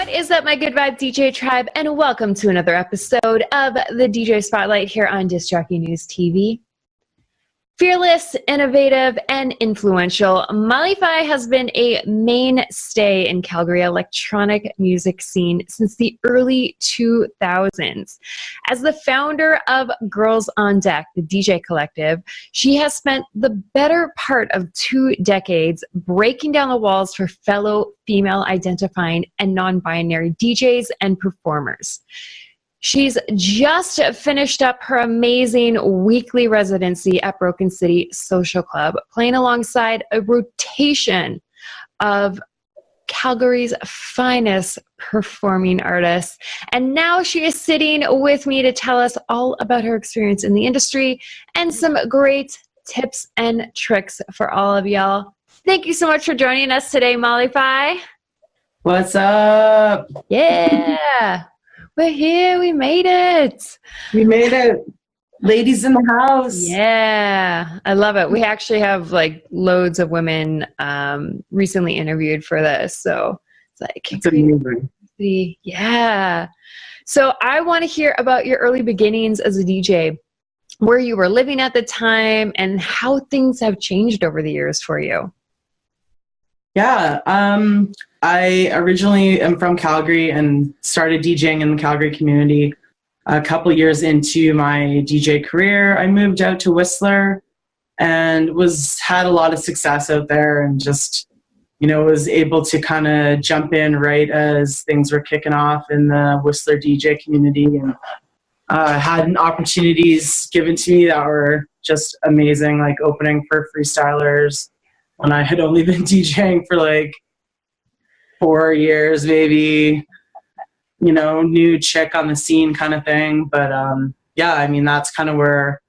What is up, my good vibe DJ tribe, and welcome to another episode of the DJ Spotlight here on Disc Jockey News TV. Fearless, innovative, and influential, Mollyfi has been a mainstay in Calgary electronic music scene since the early 2000s. As the founder of Girls on Deck, the DJ collective, she has spent the better part of 2 decades breaking down the walls for fellow female-identifying and non-binary DJs and performers. She's just finished up her amazing weekly residency at Broken City Social Club, playing alongside a rotation of Calgary's finest performing artists. And now she is sitting with me to tell us all about her experience in the industry and some great tips and tricks for all of y'all. Thank you so much for joining us today, Mollyfi. What's up? Yeah. We're here. We made it. We made it. Ladies in the house. Yeah. I love it. We actually have like loads of women recently interviewed for this. So it's like, it's amazing. Yeah. So I want to hear about your early beginnings as a DJ, where you were living at the time and how things have changed over the years for you. Yeah. I originally am from Calgary and started DJing in the Calgary community. A couple years into my DJ career, I moved out to Whistler and had a lot of success out there, and just, was able to kind of jump in right as things were kicking off in the Whistler DJ community, and had opportunities given to me that were just amazing, like opening for freestylers when I had only been DJing for like 4 years, maybe, new chick on the scene kind of thing. But yeah, I mean, that's kind of where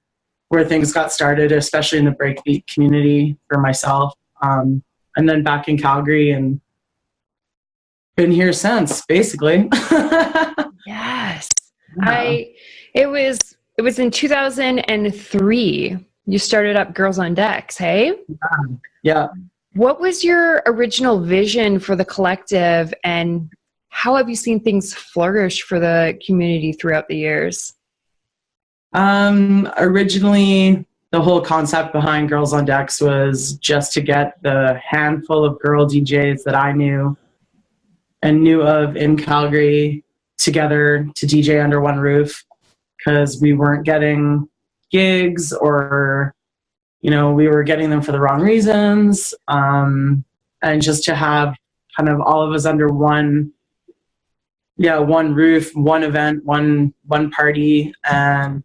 things got started, especially in the breakbeat community for myself. And then back in Calgary, and been here since, basically. Yes. Yeah. It was in 2003 you started up Girls on Decks, hey? Yeah. What was your original vision for the collective, and how have you seen things flourish for the community throughout the years? Originally, the whole concept behind Girls on Decks was just to get the handful of girl DJs that I knew and knew of in Calgary together to DJ under one roof, because we weren't getting gigs, or we were getting them for the wrong reasons, and just to have kind of all of us under one roof, one event, one party, and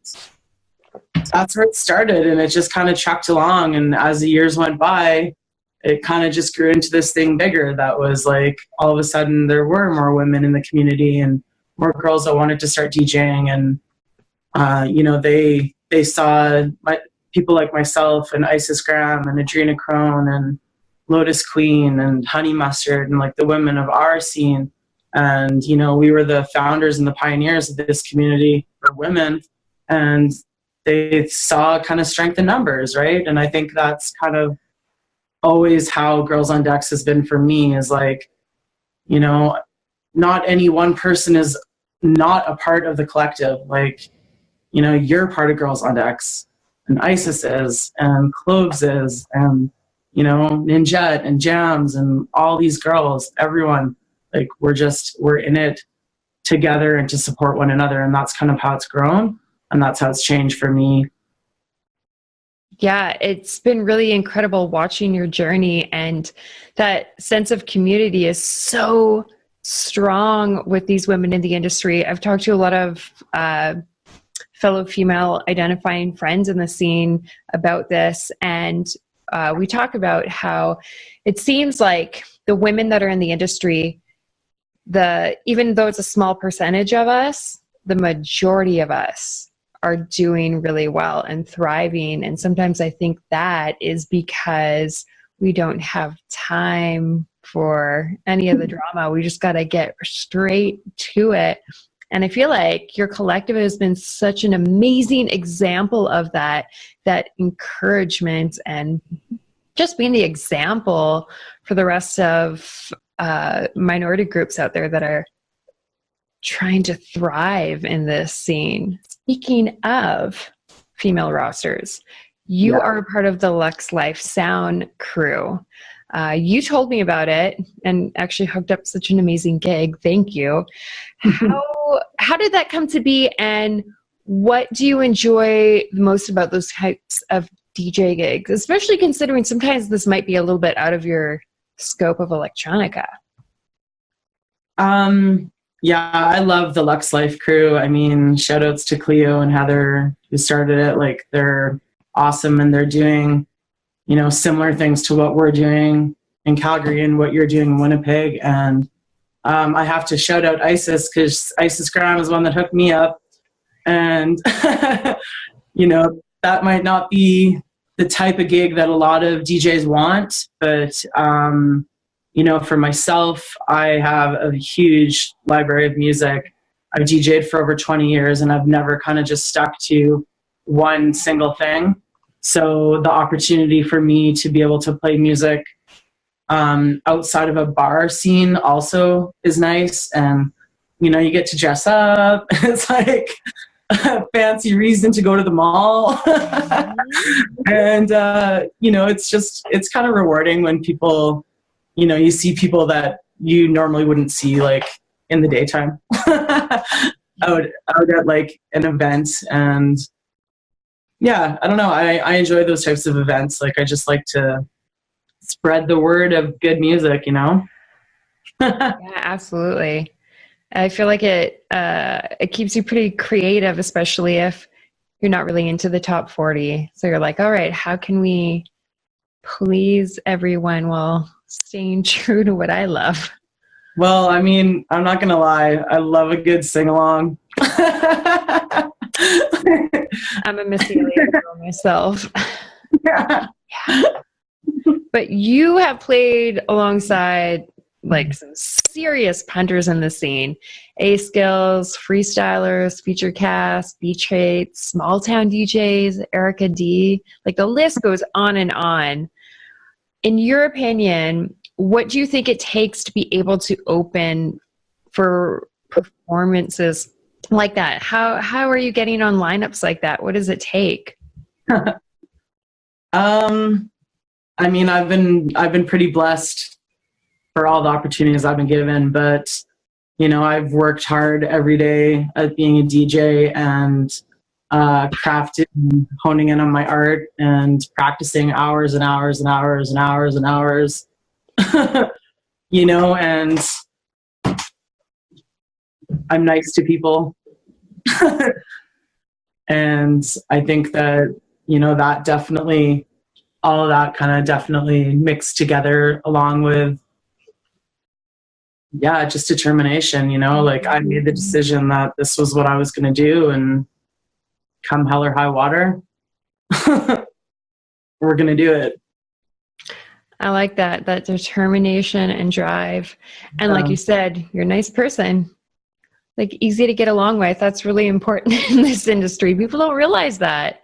that's where it started. And it just kind of chucked along, and as the years went by, it kind of just grew into this thing bigger that was like, all of a sudden there were more women in the community and more girls that wanted to start DJing, and they saw people like myself and Isis Graham and Adrena Crone and Lotus Queen and Honey Mustard, and like the women of our scene. And, we were the founders and the pioneers of this community for women, and they saw kind of strength in numbers, right? And I think that's kind of always how Girls on Decks has been for me, is like, not any one person is not a part of the collective. Like, you're part of Girls on Decks, and Isis is, and Cloves is, and, Ninjette and Jams and all these girls, everyone, like, we're in it together and to support one another. And that's kind of how it's grown, and that's how it's changed for me. Yeah, it's been really incredible watching your journey, and that sense of community is so strong with these women in the industry. I've talked to a lot of fellow female identifying friends in the scene about this, and we talk about how it seems like the women that are in the industry, even though it's a small percentage of us, the majority of us are doing really well and thriving. And sometimes I think that is because we don't have time for any of the drama. We just got to get straight to it. And I feel like your collective has been such an amazing example of that encouragement, and just being the example for the rest of minority groups out there that are trying to thrive in this scene. Speaking of female rosters, you are a part of the Luxe Life Sound crew. You told me about it and actually hooked up such an amazing gig. Thank you. How did that come to be, and what do you enjoy most about those types of DJ gigs, especially considering sometimes this might be a little bit out of your scope of electronica? Yeah, I love the Luxe Life crew. I mean, shout outs to Cleo and Heather who started it. Like, they're awesome, and they're doing, you know, similar things to what we're doing in Calgary and what you're doing in Winnipeg. And I have to shout out Isis, because Isis Graham is one that hooked me up. And, you know, that might not be the type of gig that a lot of DJs want, but, you know, for myself, I have a huge library of music. I've DJed for over 20 years, and I've never kind of just stuck to one single thing. So the opportunity for me to be able to play music outside of a bar scene also is nice. And, you know, you get to dress up. It's like a fancy reason to go to the mall. And, you know, it's kind of rewarding when people, you know, you see people that you normally wouldn't see, like, in the daytime out at, like, an event. And yeah, I don't know. I enjoy those types of events. Like, I just like to spread the word of good music, you know? Yeah, absolutely. I feel like it keeps you pretty creative, especially if you're not really into the top 40. So you're like, all right, how can we please everyone while staying true to what I love? Well, I mean, I'm not going to lie. I love a good sing-along. I'm a Missy Elliott girl myself. Yeah. But you have played alongside, like, some serious punters in the scene. A-Skills, freestylers, feature cast, beach rates, small town DJs, Erica D. Like, the list goes on and on. In your opinion, what do you think it takes to be able to open for performances like that? How are you getting on lineups like that? What does it take? I mean, I've been pretty blessed for all the opportunities I've been given, but, you know, I've worked hard every day at being a DJ and crafting, honing in on my art and practicing hours and hours and hours and hours and hours, you know, and I'm nice to people. And I think that, you know, that definitely, all of that kind of definitely mixed together, along with, yeah, just determination, you know, like, I made the decision that this was what I was going to do, and come hell or high water, we're going to do it. I like that determination and drive. And like you said, you're a nice person, like, easy to get along with. That's really important in this industry. People don't realize that.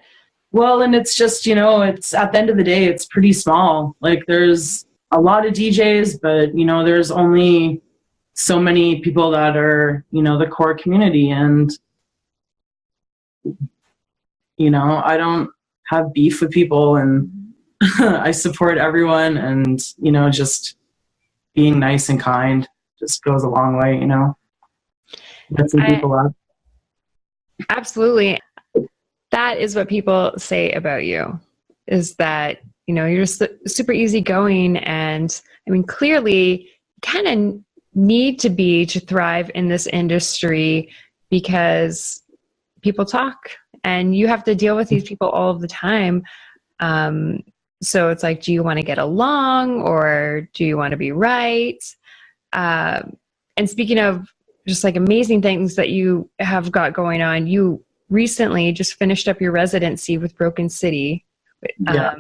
Well, and it's just, you know, it's, at the end of the day, it's pretty small. Like, there's a lot of DJs, but, you know, there's only so many people that are, you know, the core community. And, you know, I don't have beef with people, and I support everyone, and, you know, just being nice and kind just goes a long way, you know. Get some people up. Absolutely. That is what people say about you, is that, you know, you're just super easygoing. And I mean, clearly you kind of need to be to thrive in this industry, because people talk and you have to deal with these people all of the time. So it's like, do you want to get along, or do you want to be right? And speaking of just, like, amazing things that you have got going on, you recently just finished up your residency with Broken City. Yeah.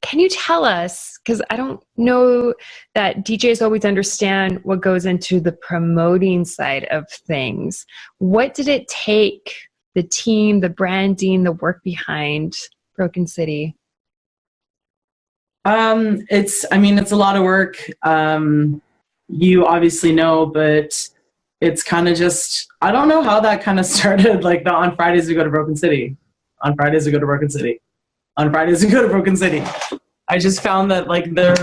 Can you tell us, because I don't know that DJs always understand what goes into the promoting side of things. What did it take, the team, the branding, the work behind Broken City? It's a lot of work. You obviously know, but it's kind of just, I don't know how that kind of started. Like on Fridays we go to Broken City. On Fridays we go to Broken City. On Fridays we go to Broken City. I just found that like the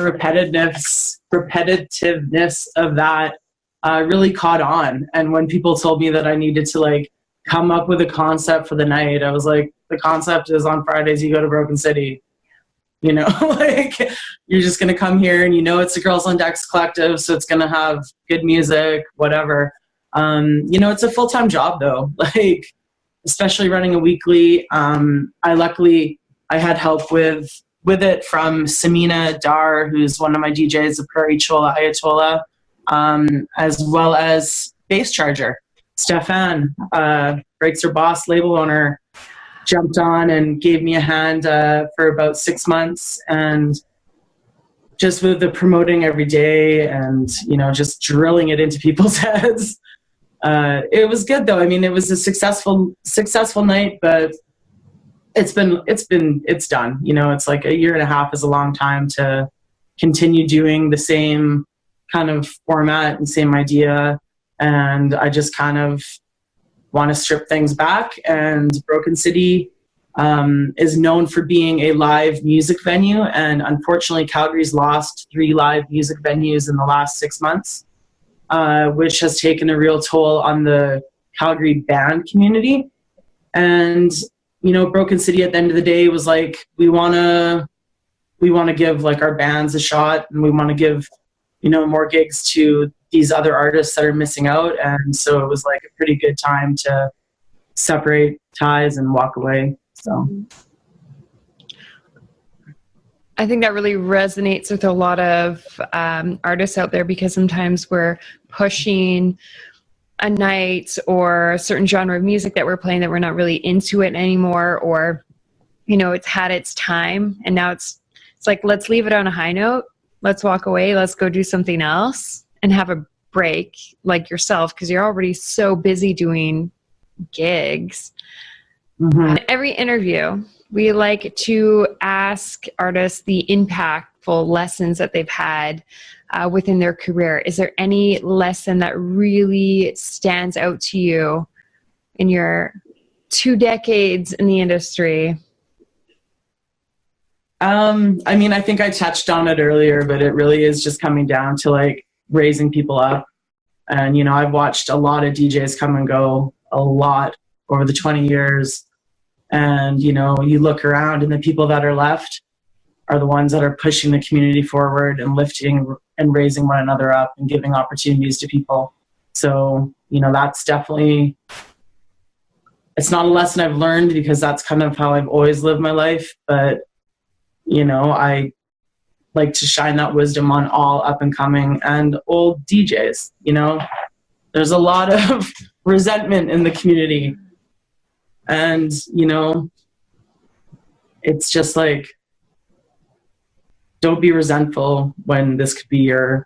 repetitiveness of that really caught on. And when people told me that I needed to like come up with a concept for the night, I was like, the concept is on Fridays you go to Broken City. You know, like you're just going to come here and it's a Girls on Decks collective, so it's going to have good music, whatever. It's a full-time job though, like especially running a weekly. I had help with it from Samina Dar, who's one of my DJs, the Prairie Chola Ayatollah, as well as Bass Charger. Stefan, Breaks Her Boss label owner, jumped on and gave me a hand for about 6 months, and just with the promoting every day and just drilling it into people's heads. It was good though. I mean, it was a successful night, but it's done. It's like a year and a half is a long time to continue doing the same kind of format and same idea. And I just kind of want to strip things back. And Broken City is known for being a live music venue. And unfortunately, Calgary's lost 3 live music venues in the last 6 months, which has taken a real toll on the Calgary band community. And, Broken City at the end of the day was like, we want to give like our bands a shot, and we want to give, more gigs to these other artists that are missing out. And so it was like a pretty good time to separate ties and walk away. So I think that really resonates with a lot of artists out there, because sometimes we're pushing a night or a certain genre of music that we're playing that we're not really into it anymore, or it's had its time, and now it's like, let's leave it on a high note, let's walk away, let's go do something else and have a break, like yourself, because you're already so busy doing gigs. In every interview, we like to ask artists the impactful lessons that they've had within their career. Is there any lesson that really stands out to you in your 2 decades in the industry? I mean, I think I touched on it earlier, but it really is just coming down to like raising people up. And, I've watched a lot of DJs come and go a lot over the 20 years. And, you look around and the people that are left are the ones that are pushing the community forward and lifting and raising one another up and giving opportunities to people. So, that's definitely, it's not a lesson I've learned, because that's kind of how I've always lived my life. But, I like to shine that wisdom on all up and coming and old DJs. There's a lot of resentment in the community. And, it's just like, don't be resentful when this could be your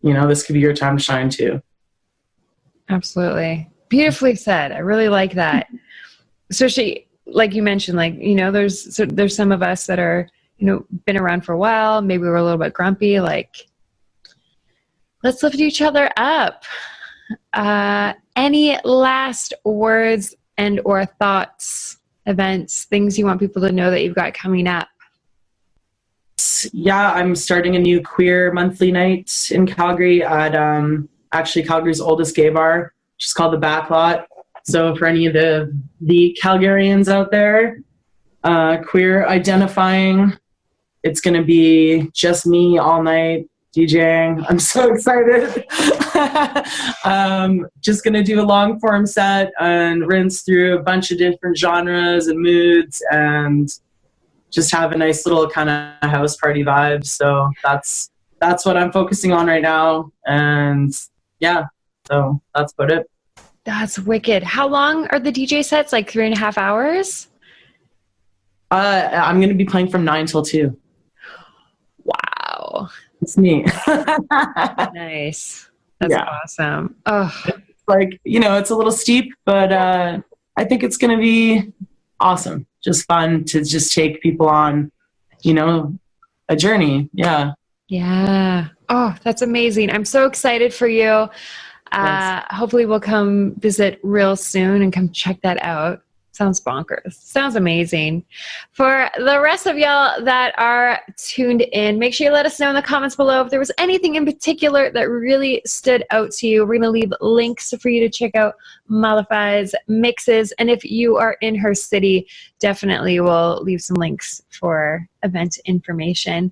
time to shine too. Absolutely. Beautifully said. I really like that. Especially like you mentioned, like, there's some of us that are, been around for a while. Maybe we're a little bit grumpy, like, let's lift each other up. Any last words and or thoughts, events, things you want people to know that you've got coming up? Yeah, I'm starting a new queer monthly night in Calgary at actually Calgary's oldest gay bar, which is called the Backlot. So for any of the Calgarians out there, queer identifying, it's going to be just me all night DJing. I'm so excited. Just going to do a long form set and rinse through a bunch of different genres and moods and just have a nice little kind of house party vibe. So that's what I'm focusing on right now. And yeah, so that's about it. That's wicked. How long are the DJ sets? Like 3.5 hours? I'm going to be playing from 9 till 2. Wow. It's me. Nice. That's awesome. Oh, it's like, it's a little steep, but I think it's going to be awesome. Just fun to just take people on, a journey. Yeah. Yeah. Oh, that's amazing. I'm so excited for you. Hopefully we'll come visit real soon and come check that out. Sounds bonkers. Sounds amazing. For the rest of y'all that are tuned in, make sure you let us know in the comments below if there was anything in particular that really stood out to you. We're going to leave links for you to check out Mollyfi's mixes. And if you are in her city, definitely we'll leave some links for event information.